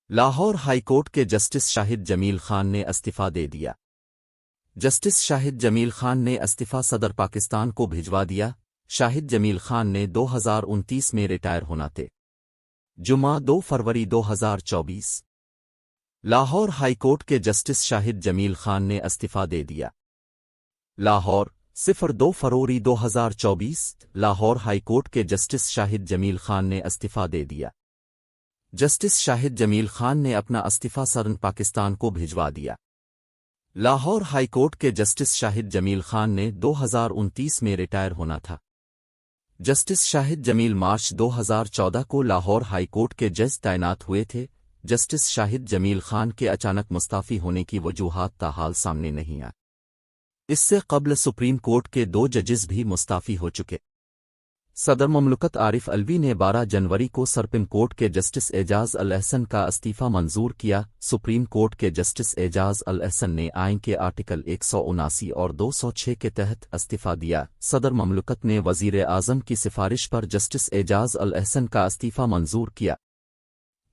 Lahore high court کے justice شاہد جمیل خان نے استعفی دے دیا۔ جسٹس شاہد جمیل خان نے استعفی صدر پاکستان کو بھجوا دیا۔ شاہد جمیل خان نے 2029 میں ریٹائر ہونا تھے۔ جمعہ 2 فروری 2024۔ لاہور ہائی کورٹ کے جسٹس شاہد جمیل خان نے استعفی دے دیا۔ لاہور 2 فروری 2024۔ لاہور ہائی کورٹ کے جسٹس شاہد جمیل خان نے استعفی دے دیا۔ جسٹس شاہد جمیل خان نے اپنا استعفی صدر پاکستان کو بھجوا دیا۔ لاہور ہائی کورٹ کے جسٹس شاہد جمیل خان نے 2029 میں ریٹائر ہونا تھا۔ جسٹس شاہد جمیل مارچ 2014 کو لاہور ہائی کورٹ کے جج تعینات ہوئے تھے۔ جسٹس شاہد جمیل خان کے اچانک مستعفی ہونے کی وجوہات تاحال سامنے نہیں آئی۔ اس سے قبل سپریم کورٹ کے 2 ججز بھی مستعفی ہو چکے۔ صدر مملکت عارف علوی نے 12 جنوری کو سپریم کورٹ کے جسٹس اعجاز الاحسن کا استعفی منظور کیا۔ سپریم کورٹ کے جسٹس اعجاز الاحسن نے آئین کے آرٹیکل 179 اور 206 کے تحت استعفی دیا۔ صدر مملکت نے وزیر اعظم کی سفارش پر جسٹس اعجاز الاحسن کا استعفی منظور کیا۔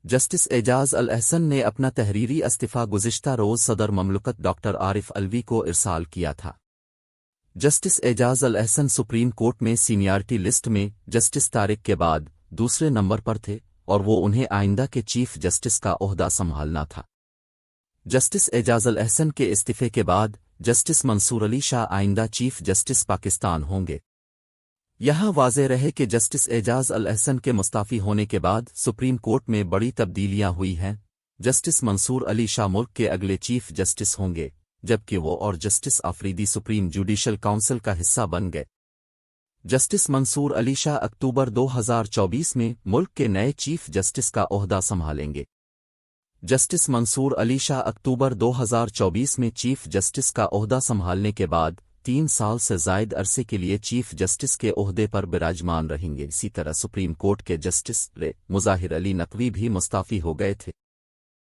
جسٹس اعجاز الاحسن نے اپنا تحریری استعفی گزشتہ روز صدر مملکت ڈاکٹر عارف علوی کو ارسال کیا تھا۔ Justice Ijaz ul Ahsan supreme court میں سینیارٹی لسٹ میں جسٹس طارق کے بعد دوسرے نمبر پر تھے اور وہ انہیں آئندہ کے چیف جسٹس کا عہدہ سنبھالنا تھا۔ جسٹس اعجاز الاحسن کے استعفے کے بعد جسٹس منصور علی شاہ آئندہ چیف جسٹس پاکستان ہوں گے۔ یہاں واضح رہے کہ جسٹس اعجاز الاحسن کے مستعفی ہونے کے بعد سپریم کورٹ میں بڑی تبدیلیاں ہوئی ہیں۔ جسٹس منصور علی شاہ ملک کے اگلے چیف جسٹس ہوں گے، جبکہ وہ اور justice Afridi supreme judicial council کا حصہ بن گئے۔ جسٹس منصور علی شاہ اکتوبر 2024 میں ملک کے نئے چیف جسٹس کا عہدہ سنبھالیں گے۔ جسٹس منصور علی شاہ اکتوبر 2024 میں چیف جسٹس کا عہدہ سنبھالنے کے بعد 3 سال سے زائد عرصے کے لیے چیف جسٹس کے عہدے پر براجمان رہیں گے۔ اسی طرح سپریم کورٹ کے جسٹس مظاہر علی نقوی بھی مستعفی ہو گئے تھے۔